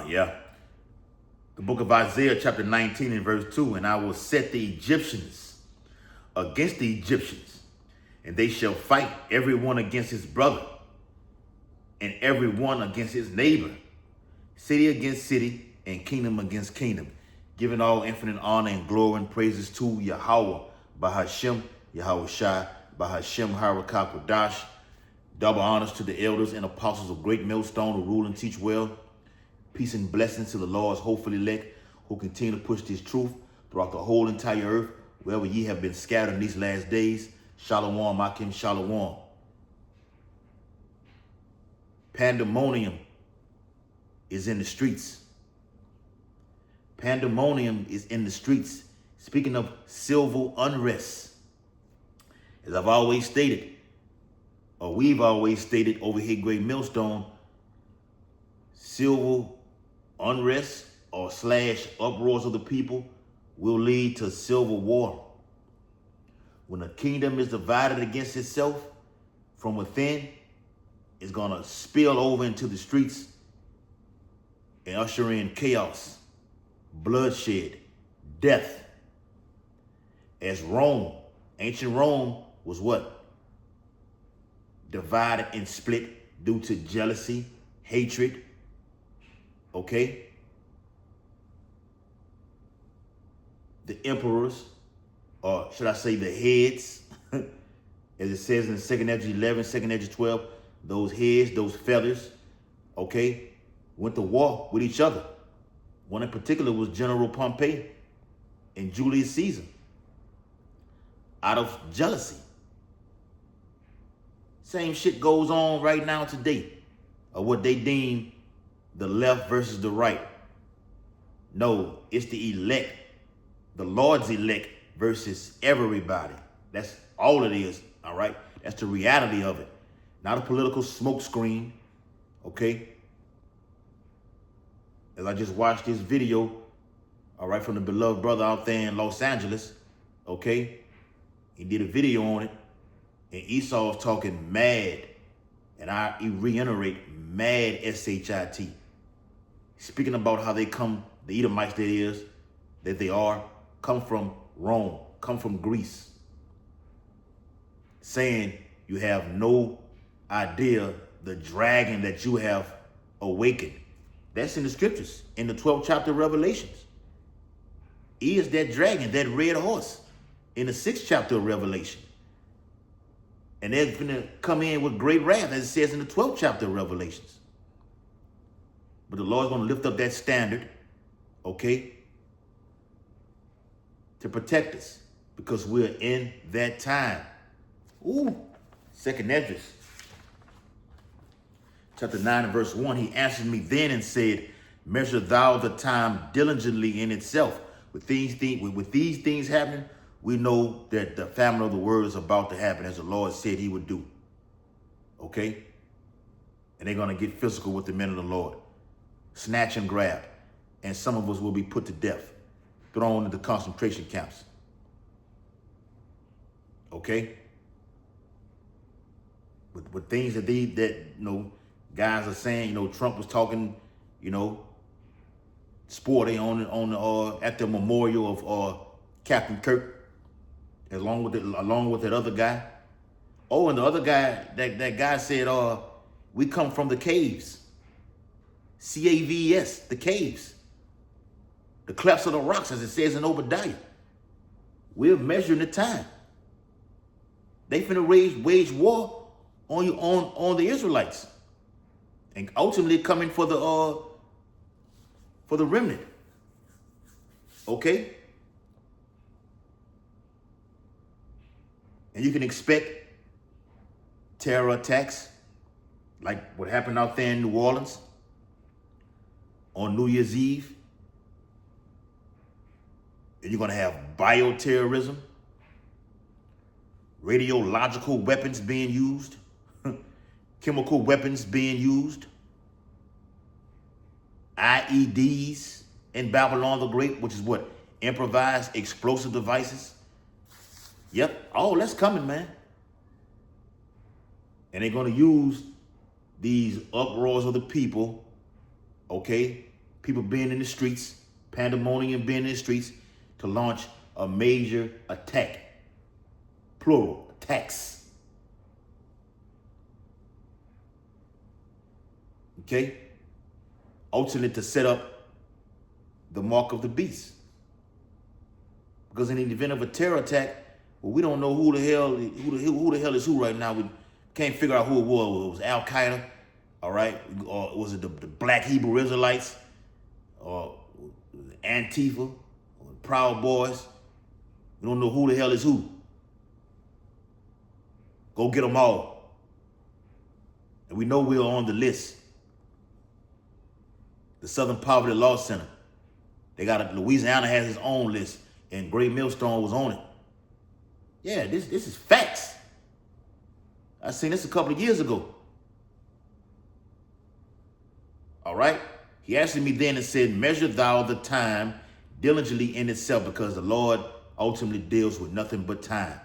Yeah. The book of Isaiah, chapter 19 and verse 2. And I will set the Egyptians against the Egyptians, and they shall fight every one against his brother, and every one against his neighbor, city against city, and kingdom against kingdom, giving all infinite honor and glory and praises to Yahweh, Bahashem, Yahweh Shai, Bahashem, Harakah Kodash. Double honors to the elders and apostles of Great Millstone who rule and teach well. Peace and blessings to the Lord's hopeful elect who continue to push this truth throughout the whole entire earth, wherever ye have been scattered in these last days. Shalom, Akim, Shalom. Pandemonium is in the streets. Pandemonium is in the streets. Speaking of civil unrest, as I've always stated, or we've always stated over here, Great Millstone, civil unrest or / uproars of the people will lead to civil war. When a kingdom is divided against itself from within, it's going to spill over into the streets and usher in chaos, bloodshed, death. As Rome, ancient Rome was what? Divided and split due to jealousy, hatred, okay? The emperors, or should I say the heads, as it says in 2nd Ezra 11, 2nd Ezra 12, those heads, those feathers, okay, went to war with each other. One in particular was General Pompey and Julius Caesar, out of jealousy. Same shit goes on right now today, of what they deem the left versus the right. No, it's the elect, the Lord's elect versus everybody. That's all it is, all right? That's the reality of it. Not a political smokescreen, okay? As I just watched this video, all right, from the beloved brother out there in Los Angeles, okay? He did a video on it, and Esau was talking mad, and I reiterate, mad S-H-I-T. Speaking about how they come, the Edomites that they are, come from Rome, come from Greece. Saying you have no idea the dragon that you have awakened. That's in the scriptures, in the 12th chapter of Revelations. He is that dragon, that red horse, in the 6th chapter of Revelation. And they're going to come in with great wrath, as it says in the 12th chapter of Revelations. But the Lord's going to lift up that standard, okay, to protect us, because we're in that time. Ooh, 2nd Ezra, chapter 9 and verse 1, he answered me then and said, measure thou the time diligently in itself. With these things happening, we know that the famine of the word is about to happen, as the Lord said he would do. Okay? And they're going to get physical with the men of the Lord. Snatch and grab. And some of us will be put to death, thrown into concentration camps. Okay? With things that guys are saying, Trump was talking, sporty at the memorial of Captain Kirk, along with that other guy. Oh, and the other guy, that guy said, we come from the caves. C-A-V-E-S, the caves. The clefts of the rocks, as it says in Obadiah. We're measuring the time. They finna wage war on the Israelites, and ultimately coming for the remnant. Okay? And you can expect terror attacks like what happened out there in New Orleans on New Year's Eve. And you're going to have bioterrorism, radiological weapons being used, chemical weapons being used, IEDs in Babylon the Great, which is what? Improvised explosive devices. Yep, all that's coming, man. And they're going to use these uproars of the people, okay, people being in the streets, Pandemonium being in the streets, to launch a major attack. Plural, attacks. Okay? Ultimately to set up the mark of the beast. Because in the event of a terror attack, well, we don't know who the hell is who right now. We can't figure out who it was. It was Al Qaeda, all right? Or was it the Black Hebrew Israelites, or Antifa, or Proud Boys? We don't know who the hell is who. Go get them all. And we know we're on the list. The Southern Poverty Law Center. Louisiana has its own list, and Great Millstone was on it. Yeah, this is facts. I seen this a couple of years ago. All right? He answered me then and said, measure thou the time diligently in itself, because the Lord ultimately deals with nothing but time.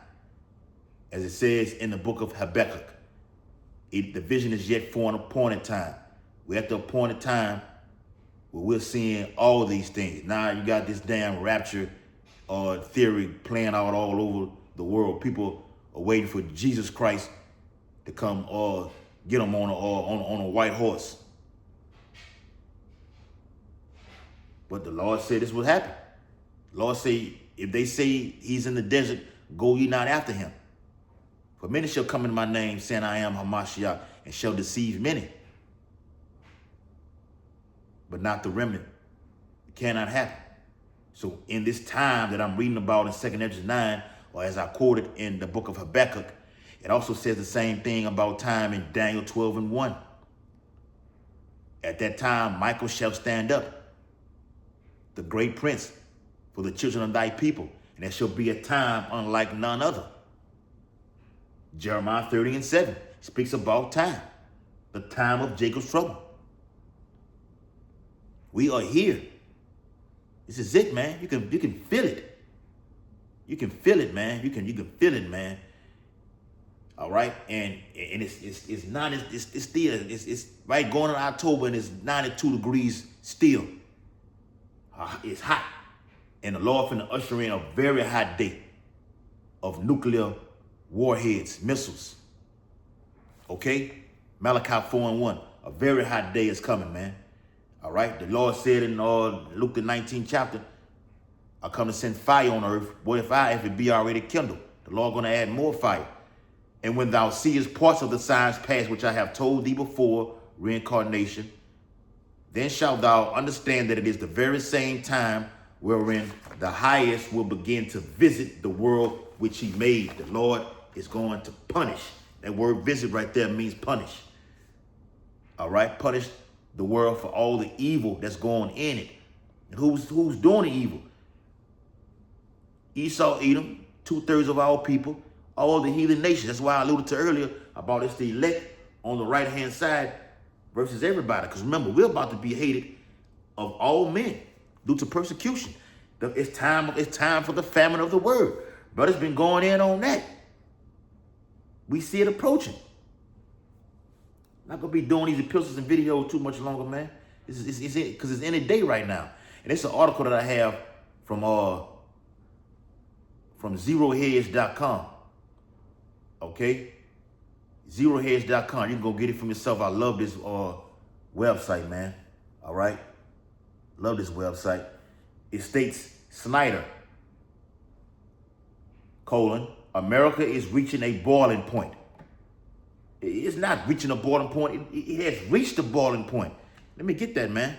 As it says in the book of Habakkuk, the vision is yet for an appointed time. We're at the appointed time where we're seeing all of these things. Now you got this damn rapture theory playing out all over the world. People are waiting for Jesus Christ to come or get them on a white horse. But the Lord said this would happen. The Lord said, if they say he's in the desert, go ye not after him. For many shall come in my name, saying, I am Hamashiach, and shall deceive many. But not the remnant. It cannot happen. So in this time that I'm reading about in 2 Ezra 9, or as I quoted in the book of Habakkuk, it also says the same thing about time in Daniel 12:1. At that time, Michael shall stand up, the great prince, for the children of thy people, and there shall be a time unlike none other. Jeremiah 30:7 speaks about time, the time of Jacob's trouble. We are here. This is it, man. You can feel it. You can feel it, man. You can feel it, man. All right, and it's right going in October, and it's 92 degrees still. It's hot, and the Lord finna usher in a very hot day of nuclear warheads, missiles. Okay, Malachi 4:1, a very hot day is coming, man. All right, the Lord said in Luke the 19th chapter, I come to send fire on earth. What if it be already kindled? The Lord gonna add more fire. And when thou seest parts of the signs past, which I have told thee before, reincarnation, then shalt thou understand that it is the very same time wherein the highest will begin to visit the world which he made. The Lord is going to punish. That word visit right there means punish. All right, punish the world for all the evil that's going in it. And who's doing the evil? Esau, Edom, 2/3 of our people, all the heathen nations. That's why I alluded to earlier about it's the elect on the right-hand side versus everybody. Because remember, we're about to be hated of all men due to persecution. It's time for the famine of the word. Brother's been going in on that. We see it approaching. Not gonna be doing these epistles and videos too much longer, man. Because it's any day right now. And it's an article that I have from zeroheads.com. Okay? Zeroheads.com. You can go get it from yourself. I love this website, man. All right? Love this website. It states, Snyder, America is reaching a boiling point. It's not reaching a boiling point. It has reached a boiling point. Let me get that, man.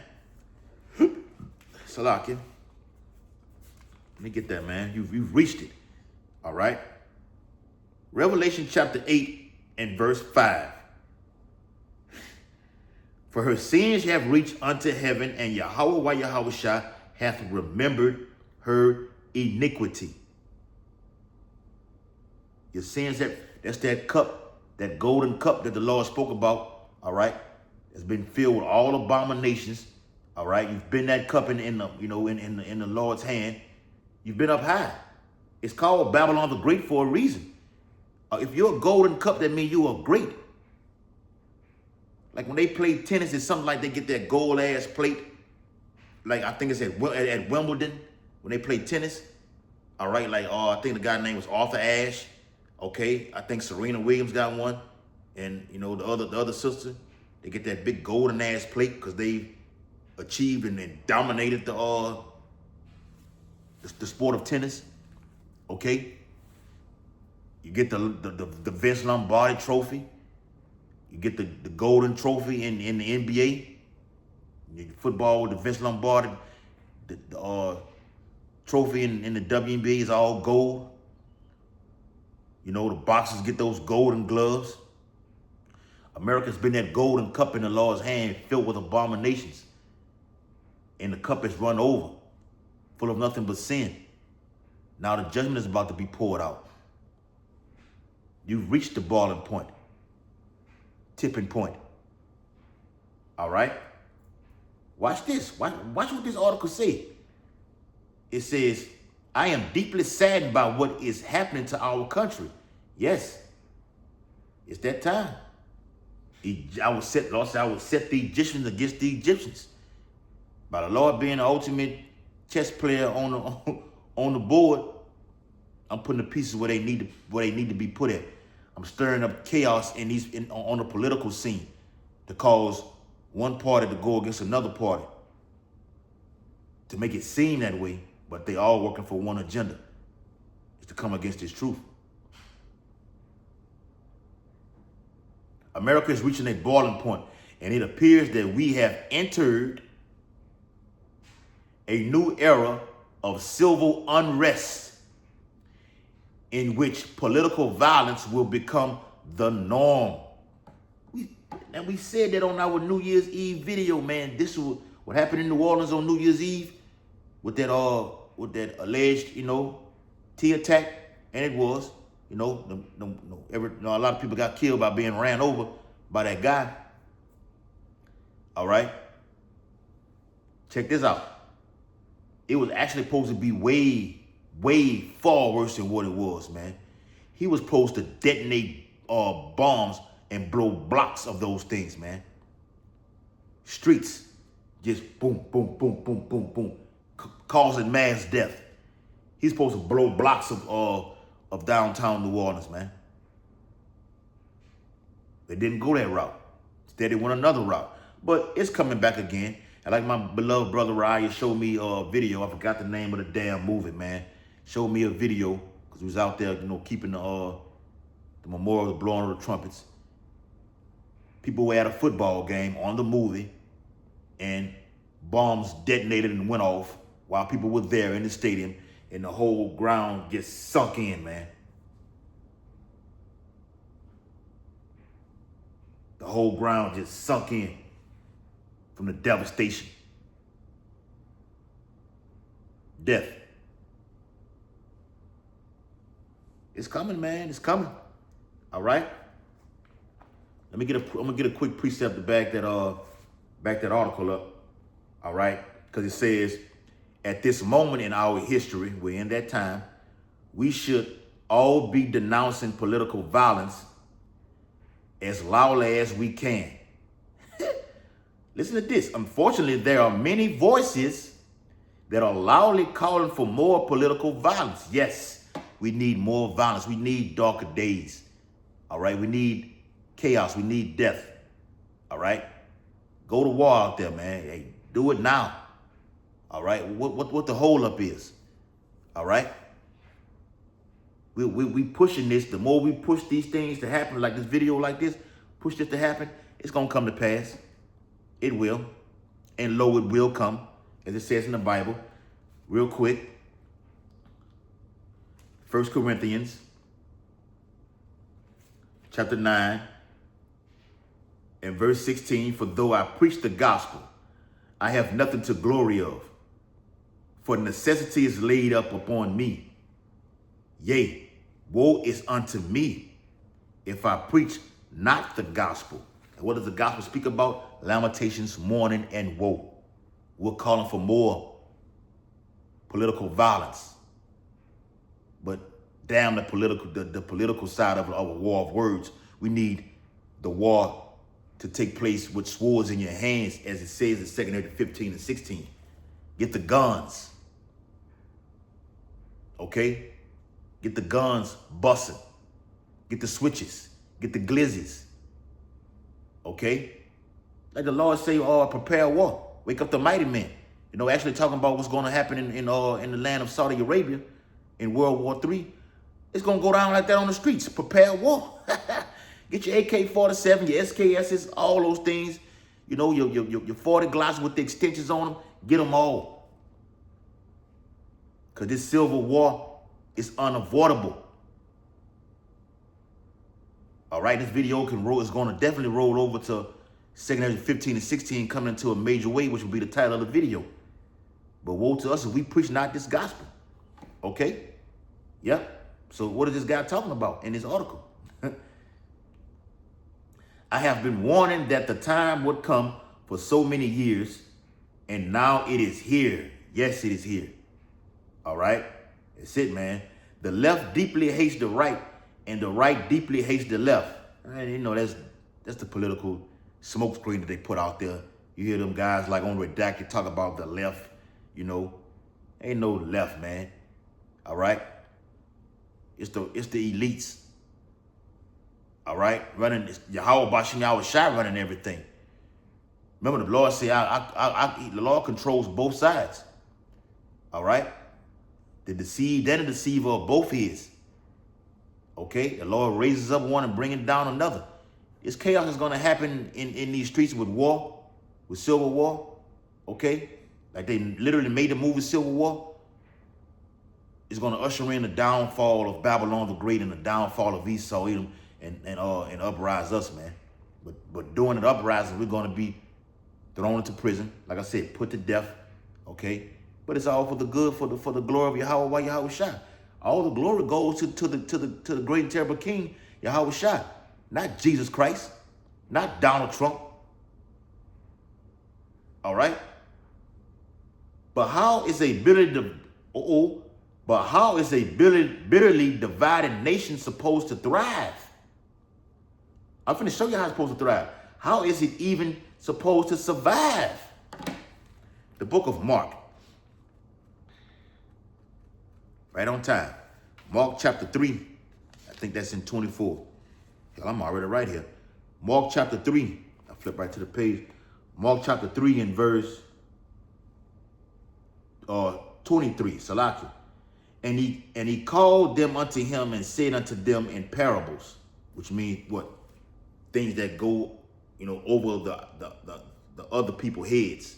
Salakia. Let me get that, man. You've reached it. All right? Revelation chapter 8 and verse 5. For her sins have reached unto heaven, and Yahweh Yahushua hath remembered her iniquity. Your sins, that's that cup, that golden cup that the Lord spoke about, all right? It's been filled with all abominations, all right? You've been that cup in the Lord's hand. You've been up high. It's called Babylon the Great for a reason. If you're a golden cup, that means you are great. Like when they play tennis, it's something like they get that gold ass plate like I think it's at Wimbledon when they play tennis. All right, like I think the guy's name was Arthur Ashe. Okay, I think Serena Williams got one, and you know the other sister, they get that big golden ass plate because they achieved and dominated the sport of tennis. Okay, you get the Vince Lombardi trophy, you get the golden trophy in the NBA. Football with the Vince Lombardi, the trophy in the WNBA is all gold. You know, the boxers get those golden gloves. America's been that golden cup in the Lord's hand filled with abominations. And the cup is run over, full of nothing but sin. Now the judgment is about to be poured out. You've reached the boiling point, tipping point. All right? Watch this. Watch what this article says. It says, I am deeply saddened by what is happening to our country. Yes, it's that time. Lord said, I would set the Egyptians against the Egyptians. By the Lord being the ultimate chess player on the board, I'm putting the pieces where they need to be put at. I'm stirring up chaos on the political scene to cause one party to go against another party, to make it seem that way, but they all working for one agenda. It's to come against this truth. America is reaching a boiling point, and it appears that we have entered a new era of civil unrest in which political violence will become the norm. We said that on our New Year's Eve video, man. This is what happened in New Orleans on New Year's Eve with that alleged, T attack, and it was, a lot of people got killed by being ran over by that guy. All right, check this out. It was actually supposed to be way, way far worse than what it was, man. He was supposed to detonate bombs and blow blocks of those things, man. Streets, just boom, boom, boom, boom, boom, boom, causing mass death. He's supposed to blow blocks of downtown New Orleans, man. They didn't go that route. Instead, they went another route. But it's coming back again. And like my beloved brother Raya showed me a video. I forgot the name of the damn movie, man. Showed me a video because he was out there, keeping the memorial, the blowing of the trumpets. People were at a football game on the movie, and bombs detonated and went off while people were there in the stadium, and the whole ground just sunk in, man. The whole ground just sunk in from the devastation. Death. It's coming, man. It's coming. All right? I'm gonna get a quick precept to back that article up. All right? Because it says, at this moment in our history, we're in that time, we should all be denouncing political violence as loudly as we can. Listen to this. Unfortunately, there are many voices that are loudly calling for more political violence. Yes, we need more violence. We need darker days. All right? We need chaos. We need death. All right? Go to war out there, man. Hey, do it now. All right? What the holdup is. All right? We pushing this. The more we push these things to happen, like this video like this, push this to happen, it's going to come to pass. It will. And lo, it will come, as it says in the Bible. Real quick. 1 Corinthians chapter 9 and verse 16. For though I preach the gospel, I have nothing to glory of. For necessity is laid up upon me. Yea, woe is unto me if I preach not the gospel. And what does the gospel speak about? Lamentations, mourning, and woe. We're calling for more political violence. But damn the political side of a war of words. We need the war to take place with swords in your hands, as it says in 2 Timothy 15 and 16. Get the guns. Okay? Get the guns busting. Get the switches. Get the glizzies. Okay? Like the Lord say, prepare war. Wake up the mighty men. You know, actually talking about what's going to happen in the land of Saudi Arabia in World War III. It's going to go down like that on the streets. Prepare war. Get your AK-47, your SKSs, all those things. You know, your 40 Glocks with the extensions on them. Get them all. Because this civil war is unavoidable. All right, this video is going to definitely roll over to 2 Corinthians 15 and 16 coming into a major way, which will be the title of the video. But woe to us if we preach not this gospel. Okay? Yep. So what is this guy talking about in this article? I have been warning that the time would come for so many years, and now it is here. Yes, it is here. All right? That's it, man. The left deeply hates the right, and the right deeply hates the left. And, you know, that's the political smoke screen that they put out there. You hear them guys like on Redacted talk about the left, you know. Ain't no left, man. All right? It's the elites. All right? Running, Yahweh Bashim Yahweh Shai running everything. Remember the Lord said, the Lord controls both sides. All right? The deceived and the deceiver are both his. Okay? The Lord raises up one and brings down another. This chaos is going to happen in these streets with war, with civil war. Okay? Like they literally made the movie Civil War. It's going to usher in the downfall of Babylon the Great and the downfall of Esau, Edom, and uprise us, man. But during the uprising, we're going to be thrown into prison. Like I said, put to death. Okay? But it's all for the good, for the glory of Yahweh, Yahweh Shai. All the glory goes to the great and terrible King, Yahweh Shai. Not Jesus Christ. Not Donald Trump. All right? But how is a bitterly divided nation supposed to thrive? I'm finna show you how it's supposed to thrive. How is it even supposed to survive? The book of Mark. Right on time. Mark chapter 3. I think that's in 24. Hell, I'm already right here. Mark chapter 3. I'll flip right to the page. Mark chapter 3 and verse 23. Salakia. And he called them unto him and said unto them in parables, which means what? Things that go, you know, over the other people's heads.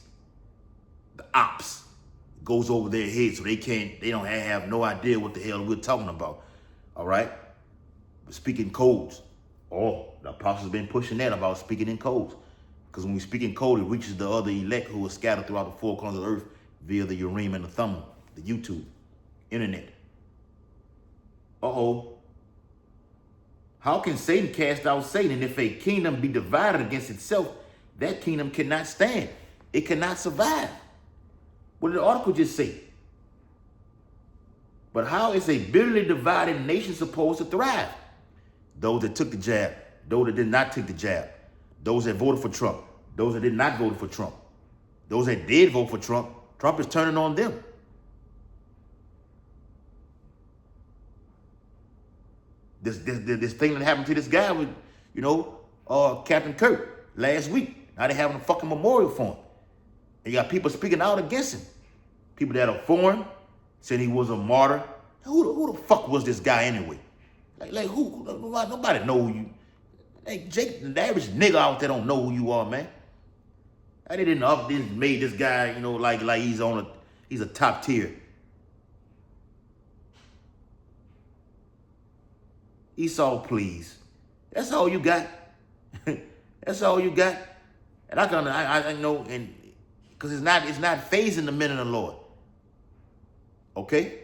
The ops goes over their heads, so they don't have no idea what the hell we're talking about. All right? But speaking codes. Oh, the apostles been pushing that about speaking in codes. Because when we speak in code, it reaches the other elect who are scattered throughout the four corners of the earth via the Urim and the Thummim, the YouTube, internet. Uh-oh. How can Satan cast out Satan? And if a kingdom be divided against itself, that kingdom cannot stand. It cannot survive. What did the article just say? But how is a bitterly divided nation supposed to thrive? Those that took the jab, those that did not take the jab, those that voted for Trump, those that did not vote for Trump, those that did vote for Trump, Trump is turning on them. This thing that happened to this guy with, you know, Captain Kirk last week. Now they having a fucking memorial for him. And you got people speaking out against him. People that are foreign, saying he was a martyr. Who the fuck was this guy anyway? Like who? Nobody know who you. Like Jake, the average nigga out there don't know who you are, man. They didn't made this guy, you know, like he's a top tier. Esau, please. That's all you got. That's all you got. And I know, and because it's not phasing the men of the Lord. Okay?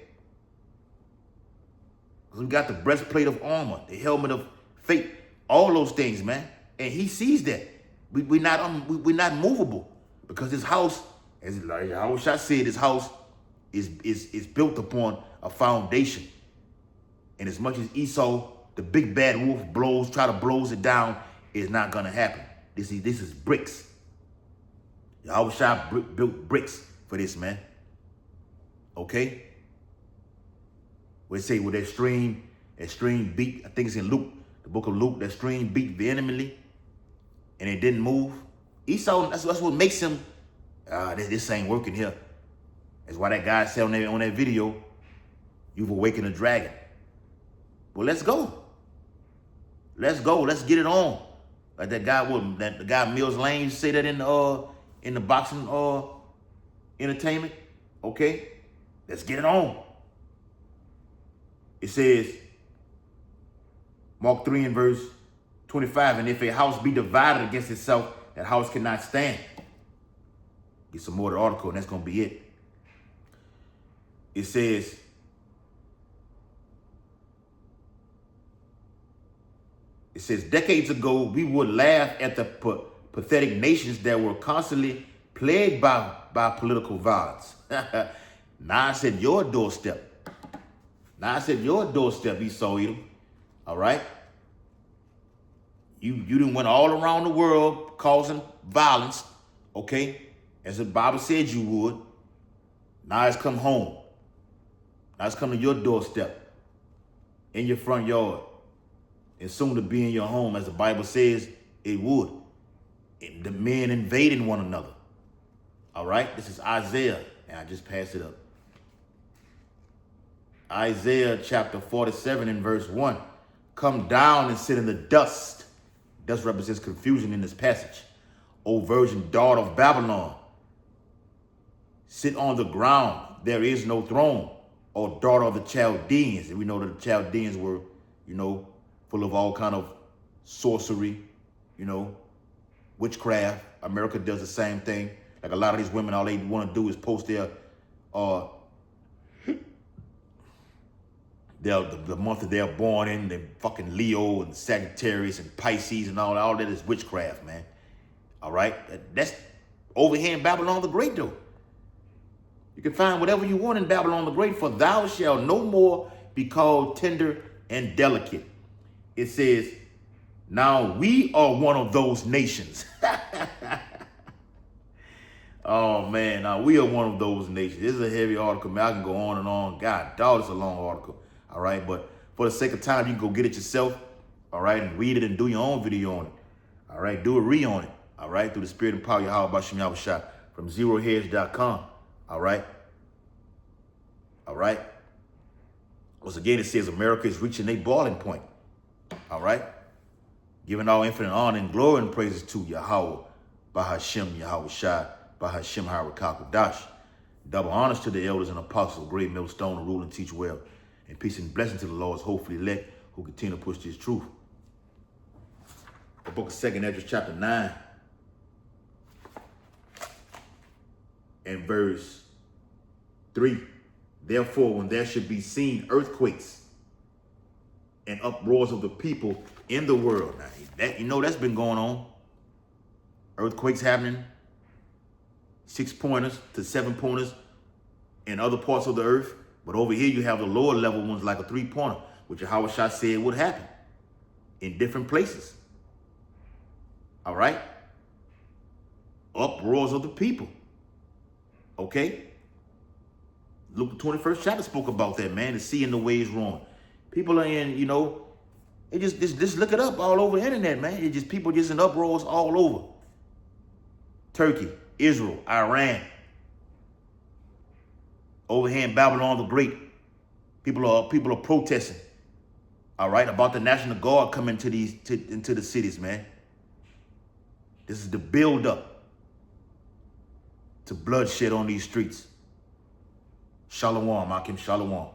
Because we got the breastplate of armor, the helmet of faith, all those things, man. And he sees that. We're not movable. Because his house, as I wish I said, his house is built upon a foundation. And as much as Esau, the big bad wolf, try to blows it down, it's not gonna happen. This is bricks. Yahushua built bricks, for this, man. Okay? Where it say with that stream beat, I think it's in Luke, the book of Luke, that stream beat vehemently and it didn't move. Esau, that's what makes him, this ain't working here. That's why that guy said on that video, you've awakened a dragon. Well, let's go. Let's go. Let's get it on. Like the guy Mills Lane say that in the boxing entertainment. Okay? Let's get it on. It says, Mark 3 and verse 25, and if a house be divided against itself, that house cannot stand. Get some more of the article, and that's going to be it. It says, decades ago, we would laugh at the pathetic nations that were constantly plagued by political violence. Now it's at your doorstep. Now it's at your doorstep, Esau Edom. All right? You done went all around the world causing violence, okay? As the Bible said you would. Now it's come home. Now it's come to your doorstep, in your front yard, and soon to be in your home, as the Bible says it would. And the men invading one another. All right? This is Isaiah, and I just passed it up. Isaiah chapter 47 and verse 1. Come down and sit in the dust. Dust represents confusion in this passage. O virgin daughter of Babylon, sit on the ground. There is no throne. O daughter of the Chaldeans. And we know that the Chaldeans were, full of all kind of sorcery, witchcraft. America does the same thing. Like a lot of these women, all they want to do is post the month that they're born in, the fucking Leo and Sagittarius and Pisces and all that is witchcraft, man. All right? That's over here in Babylon the Great, though. You can find whatever you want in Babylon the Great, for thou shalt no more be called tender and delicate. It says, now we are one of those nations. Oh, man, now we are one of those nations. This is a heavy article, man. I can go on and on. God, dog, it's a long article. All right, but for the sake of time, you can go get it yourself, all right, and read it and do your own video on it. All right, do a re on it, all right, through the spirit and power of Yahweh Bashim Yahushua from zerohedge.com, all right. All right. Once again, it says America is reaching a boiling point, all right, giving all infinite honor and glory and praises to Yahweh Bahashim Yahushua Bahashim Harakakadash. Double honors to the elders and apostles of Great Millstone, who rule and teach well. And peace and blessing to the Lord's hopefully elect who continue to push this truth. The book of 2nd Esdras chapter 9 and verse 3. Therefore, when there should be seen earthquakes and uproars of the people in the world. Now, that's been going on. Earthquakes happening. 6-pointers to 7-pointers in other parts of the earth. But over here, you have the lower level ones like a 3-pointer, which Yahweh Shah said would happen in different places. All right? Uproars of the people. Okay? Luke the 21st chapter spoke about that, man. The sea and the waves wrong. People are in, it just look it up all over the internet, man. It's just people just in uproars all over. Turkey, Israel, Iran. Over here in Babylon the Great, people are protesting, all right, about the National Guard coming into the cities, man. This is the build-up to bloodshed on these streets. Shalom, Akim, shalom.